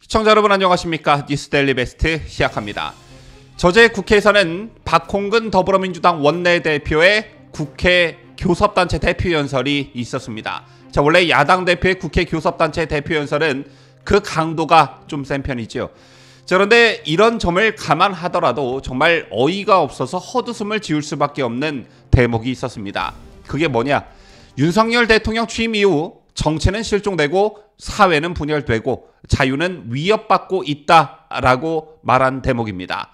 시청자 여러분 안녕하십니까? 뉴스데일리 베스트 시작합니다. 저제 국회에서는 박홍근 더불어민주당 원내대표의 국회 교섭단체 대표연설이 있었습니다. 자, 원래 야당 대표의 국회 교섭단체 대표연설은 그 강도가 좀 센 편이죠. 자, 그런데 이런 점을 감안하더라도 정말 어이가 없어서 헛웃음을 지을 수밖에 없는 대목이 있었습니다. 그게 뭐냐? 윤석열 대통령 취임 이후 정치는 실종되고 사회는 분열되고 자유는 위협받고 있다라고 말한 대목입니다.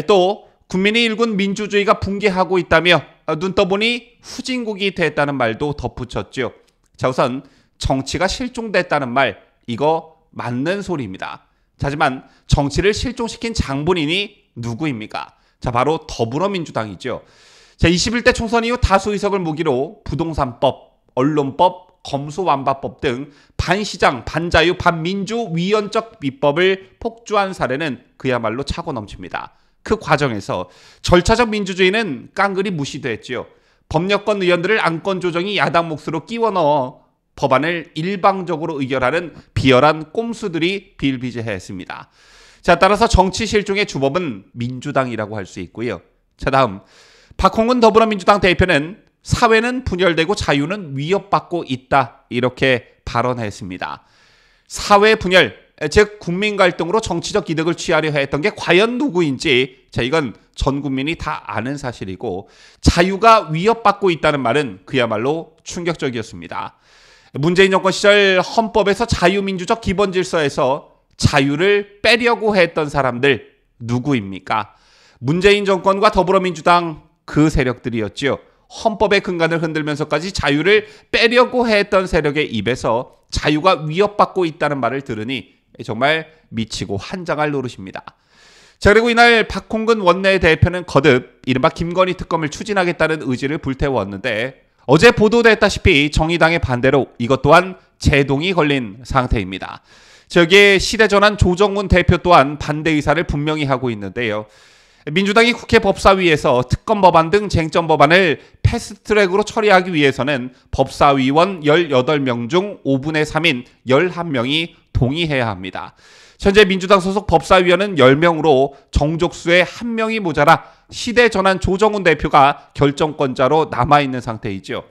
또 국민이 일군 민주주의가 붕괴하고 있다며 눈 떠보니 후진국이 됐다는 말도 덧붙였죠. 자, 우선 정치가 실종됐다는 말, 이거 맞는 소리입니다. 하지만 정치를 실종시킨 장본인이 누구입니까? 자, 바로 더불어민주당이죠. 자, 21대 총선 이후 다수 의석을 무기로 부동산법, 언론법, 검수완박법 등 반시장, 반자유, 반민주 위헌적 비법을 폭주한 사례는 그야말로 차고 넘칩니다. 그 과정에서 절차적 민주주의는 깡그리 무시됐지요. 법여권 의원들을 안건 조정이 야당 몫으로 끼워 넣어 법안을 일방적으로 의결하는 비열한 꼼수들이 비일비재했습니다. 자, 따라서 정치 실종의 주범은 민주당이라고 할 수 있고요. 자, 다음 박홍근 더불어민주당 대표는 사회는 분열되고 자유는 위협받고 있다, 이렇게 발언했습니다. 사회 분열, 즉 국민 갈등으로 정치적 이득을 취하려 했던 게 과연 누구인지, 자, 이건 전 국민이 다 아는 사실이고, 자유가 위협받고 있다는 말은 그야말로 충격적이었습니다. 문재인 정권 시절 헌법에서 자유민주적 기본질서에서 자유를 빼려고 했던 사람들 누구입니까? 문재인 정권과 더불어민주당 그 세력들이었죠. 헌법의 근간을 흔들면서까지 자유를 빼려고 했던 세력의 입에서 자유가 위협받고 있다는 말을 들으니 정말 미치고 환장할 노릇입니다. 자, 그리고 이날 박홍근 원내대표는 거듭 이른바 김건희 특검을 추진하겠다는 의지를 불태웠는데, 어제 보도됐다시피 정의당의 반대로 이것 또한 제동이 걸린 상태입니다. 저기에 시대전환 조정훈 대표 또한 반대 의사를 분명히 하고 있는데요. 민주당이 국회 법사위에서 특검 법안 등 쟁점 법안을 패스트트랙으로 처리하기 위해서는 법사위원 18명 중 5분의 3인 11명이 동의해야 합니다. 현재 민주당 소속 법사위원은 10명으로 정족수의 1명이 모자라 시대전환 조정훈 대표가 결정권자로 남아있는 상태이죠.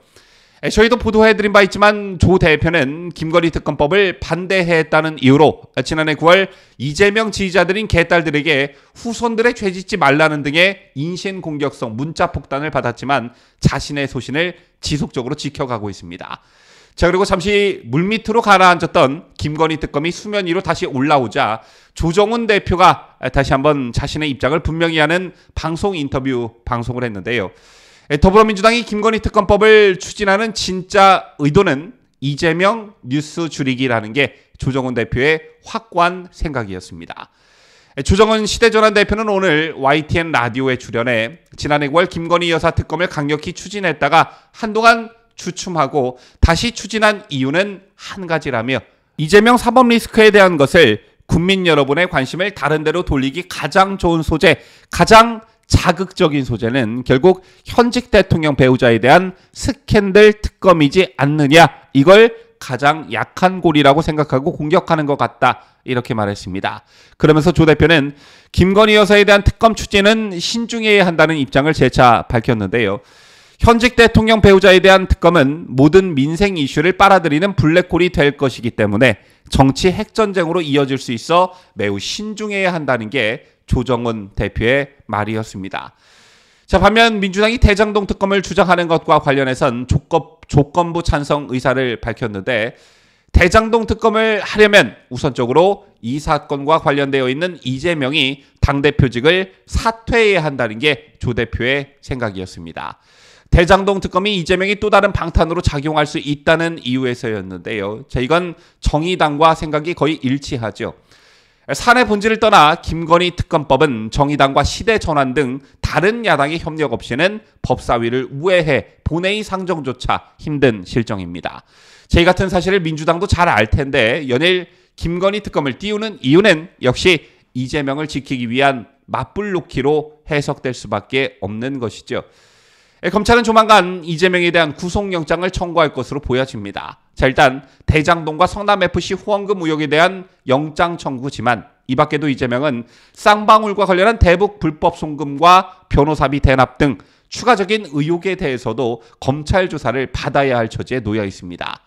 저희도 보도해드린 바 있지만 조 대표는 김건희 특검법을 반대했다는 이유로 지난해 9월 이재명 지지자들인 개딸들에게 후손들의 죄짓지 말라는 등의 인신공격성 문자 폭탄을 받았지만 자신의 소신을 지속적으로 지켜가고 있습니다. 자, 그리고 잠시 물밑으로 가라앉았던 김건희 특검이 수면 위로 다시 올라오자 조정훈 대표가 다시 한번 자신의 입장을 분명히 하는 방송 인터뷰 방송을 했는데요. 더불어민주당이 김건희 특검법을 추진하는 진짜 의도는 이재명 뉴스 줄이기라는 게 조정훈 대표의 확고한 생각이었습니다. 조정훈 시대전환 대표는 오늘 YTN 라디오에 출연해 지난해 9월 김건희 여사 특검을 강력히 추진했다가 한동안 주춤하고 다시 추진한 이유는 한 가지라며, 이재명 사법 리스크에 대한 것을 국민 여러분의 관심을 다른 데로 돌리기 가장 좋은 소재, 가장 자극적인 소재는 결국 현직 대통령 배우자에 대한 스캔들 특검이지 않느냐, 이걸 가장 약한 고리라고 생각하고 공격하는 것 같다, 이렇게 말했습니다. 그러면서 조 대표는 김건희 여사에 대한 특검 추진은 신중해야 한다는 입장을 재차 밝혔는데요. 현직 대통령 배우자에 대한 특검은 모든 민생 이슈를 빨아들이는 블랙홀이 될 것이기 때문에 정치 핵전쟁으로 이어질 수 있어 매우 신중해야 한다는 게 조정훈 대표의 말이었습니다. 자, 반면 민주당이 대장동 특검을 주장하는 것과 관련해선 조건부 찬성 의사를 밝혔는데, 대장동 특검을 하려면 우선적으로 이 사건과 관련되어 있는 이재명이 당대표직을 사퇴해야 한다는 게 조 대표의 생각이었습니다. 대장동 특검이 이재명이 또 다른 방탄으로 작용할 수 있다는 이유에서였는데요. 자, 이건 정의당과 생각이 거의 일치하죠. 사안의 본질을 떠나 김건희 특검법은 정의당과 시대전환 등 다른 야당의 협력 없이는 법사위를 우회해 본회의 상정조차 힘든 실정입니다. 저희 같은 사실을 민주당도 잘 알 텐데 연일 김건희 특검을 띄우는 이유는 역시 이재명을 지키기 위한 맞불 놓기로 해석될 수밖에 없는 것이죠. 검찰은 조만간 이재명에 대한 구속영장을 청구할 것으로 보여집니다. 자, 일단 대장동과 성남FC 후원금 의혹에 대한 영장 청구지만 이 밖에도 이재명은 쌍방울과 관련한 대북 불법 송금과 변호사비 대납 등 추가적인 의혹에 대해서도 검찰 조사를 받아야 할 처지에 놓여 있습니다.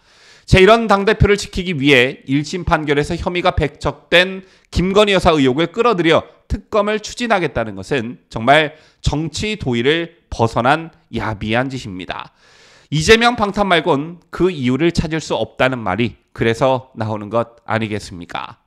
자, 이런 당대표를 지키기 위해 1심 판결에서 혐의가 백척된 김건희 여사 의혹을 끌어들여 특검을 추진하겠다는 것은 정말 정치 도의를 벗어난 야비한 짓입니다. 이재명 방탄 말곤 그 이유를 찾을 수 없다는 말이 그래서 나오는 것 아니겠습니까?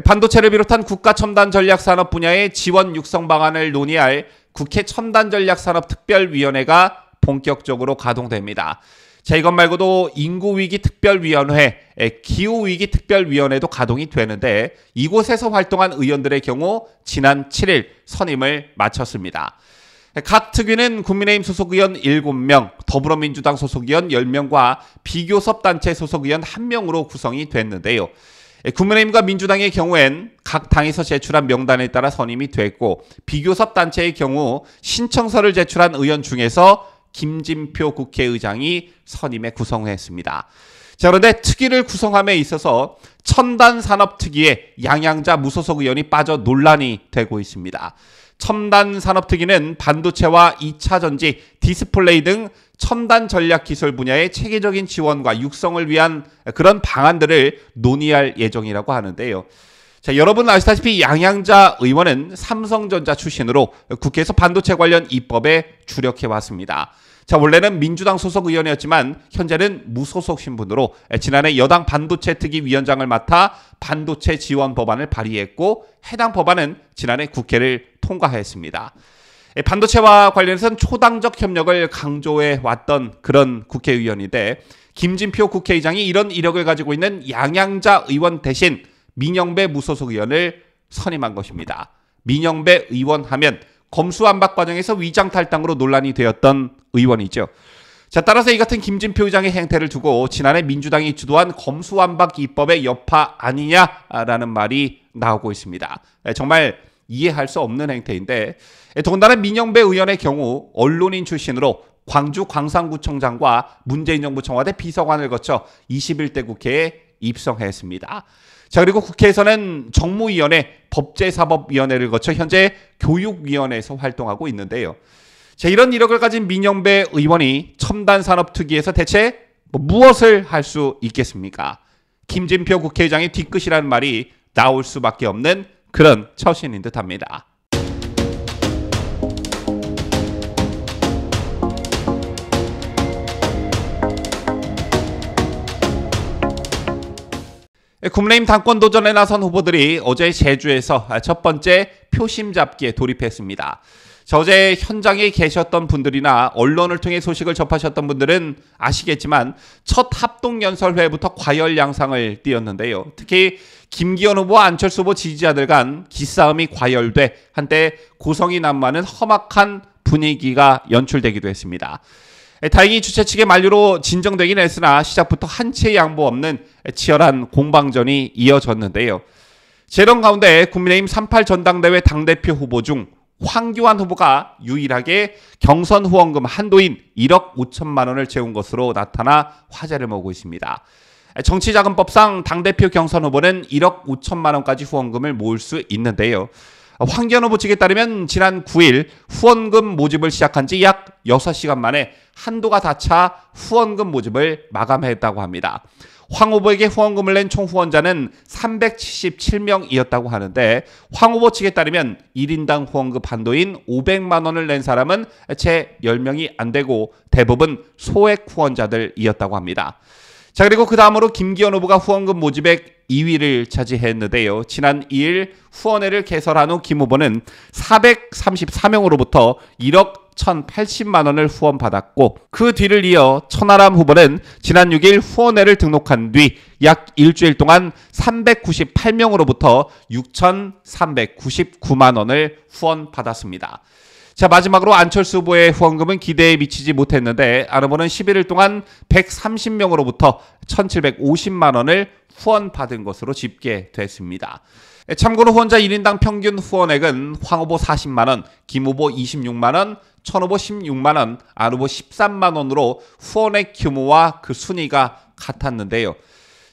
반도체를 비롯한 국가 첨단 전략 산업 분야의 지원 육성 방안을 논의할 국회 첨단 전략 산업 특별위원회가 본격적으로 가동됩니다. 자, 이것 말고도 인구위기 특별위원회, 기후위기 특별위원회도 가동이 되는데 이곳에서 활동한 의원들의 경우 지난 7일 선임을 마쳤습니다. 각 특위는 국민의힘 소속 의원 7명, 더불어민주당 소속 의원 10명과 비교섭 단체 소속 의원 1명으로 구성이 됐는데요. 국민의힘과 민주당의 경우엔 각 당에서 제출한 명단에 따라 선임이 됐고 비교섭 단체의 경우 신청서를 제출한 의원 중에서 김진표 국회의장이 선임에 구성했습니다. 자, 그런데 특위를 구성함에 있어서 첨단산업특위에 양양자 무소속 의원이 빠져 논란이 되고 있습니다. 첨단산업특위는 반도체와 2차전지, 디스플레이 등 첨단 전략 기술 분야의 체계적인 지원과 육성을 위한 그런 방안들을 논의할 예정이라고 하는데요. 자, 여러분 아시다시피 양양자 의원은 삼성전자 출신으로 국회에서 반도체 관련 입법에 주력해 왔습니다. 자, 원래는 민주당 소속 의원이었지만 현재는 무소속 신분으로 지난해 여당 반도체 특위 위원장을 맡아 반도체 지원 법안을 발의했고 해당 법안은 지난해 국회를 통과했습니다. 반도체와 관련해서는 초당적 협력을 강조해 왔던 그런 국회의원인데 김진표 국회의장이 이런 이력을 가지고 있는 양양자 의원 대신 민영배 무소속 의원을 선임한 것입니다. 민영배 의원 하면 검수완박 과정에서 위장 탈당으로 논란이 되었던 의원이죠. 자, 따라서 이 같은 김진표 의장의 행태를 두고 지난해 민주당이 주도한 검수완박 입법의 여파 아니냐라는 말이 나오고 있습니다. 정말 이해할 수 없는 행태인데 더군다나 민영배 의원의 경우 언론인 출신으로 광주 광산구청장과 문재인 정부 청와대 비서관을 거쳐 21대 국회에 입성했습니다. 자, 그리고 국회에서는 정무위원회, 법제사법위원회를 거쳐 현재 교육위원회에서 활동하고 있는데요. 자, 이런 이력을 가진 민영배 의원이 첨단산업특위에서 대체 무엇을 할 수 있겠습니까? 김진표 국회의장의 뒤끝이라는 말이 나올 수밖에 없는 그런 처신인 듯합니다. 국민의힘 당권 도전에 나선 후보들이 어제 제주에서 첫 번째 표심 잡기에 돌입했습니다. 자, 어제 현장에 계셨던 분들이나 언론을 통해 소식을 접하셨던 분들은 아시겠지만 첫 합동연설회부터 과열 양상을 띄었는데요. 특히 김기현 후보와 안철수 후보 지지자들 간 기싸움이 과열돼 한때 고성이 난무하는 험악한 분위기가 연출되기도 했습니다. 다행히 주최 측의 만류로 진정되긴 했으나 시작부터 한치의 양보 없는 치열한 공방전이 이어졌는데요. 이런 가운데 국민의힘 38 전당대회 당대표 후보 중 황교안 후보가 유일하게 경선 후원금 한도인 1억 5천만 원을 채운 것으로 나타나 화제를 모으고 있습니다. 정치자금법상 당대표 경선 후보는 1억 5천만 원까지 후원금을 모을 수 있는데요. 황교안 후보 측에 따르면 지난 9일 후원금 모집을 시작한 지 약 6시간 만에 한도가 다 차 후원금 모집을 마감했다고 합니다. 황 후보에게 후원금을 낸 총 후원자는 377명이었다고 하는데 황 후보 측에 따르면 1인당 후원금 한도인 500만 원을 낸 사람은 채 10명이 안 되고 대부분 소액 후원자들이었다고 합니다. 자, 그리고 그 다음으로 김기현 후보가 후원금 모집액 2위를 차지했는데요. 지난 2일 후원회를 개설한 후 김 후보는 434명으로부터 1억 1,080만 원을 후원받았고 그 뒤를 이어 천하람 후보는 지난 6일 후원회를 등록한 뒤 약 일주일 동안 398명으로부터 6,399만 원을 후원받았습니다. 자, 마지막으로 안철수 후보의 후원금은 기대에 미치지 못했는데 안 후보는 11일 동안 130명으로부터 1,750만 원을 후원받은 것으로 집계됐습니다. 참고로 후원자 1인당 평균 후원액은 황 후보 40만 원, 김 후보 26만 원, 천 후보 16만 원, 안 후보 13만 원으로 후원액 규모와 그 순위가 같았는데요.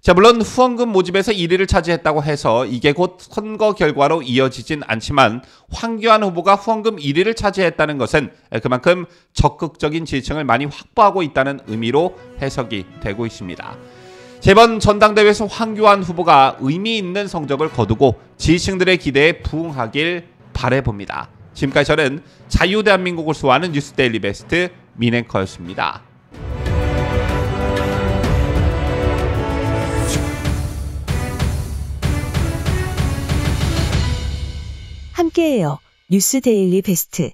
자, 물론 후원금 모집에서 1위를 차지했다고 해서 이게 곧 선거 결과로 이어지진 않지만 황교안 후보가 후원금 1위를 차지했다는 것은 그만큼 적극적인 지지층을 많이 확보하고 있다는 의미로 해석이 되고 있습니다. 이번 전당대회에서 황교안 후보가 의미 있는 성적을 거두고 지지층들의 기대에 부응하길 바라봅니다. 지금까지 저는 자유대한민국을 수호하는 뉴스데일리 베스트 민앵커였습니다. 함께해요. 뉴스데일리 베스트.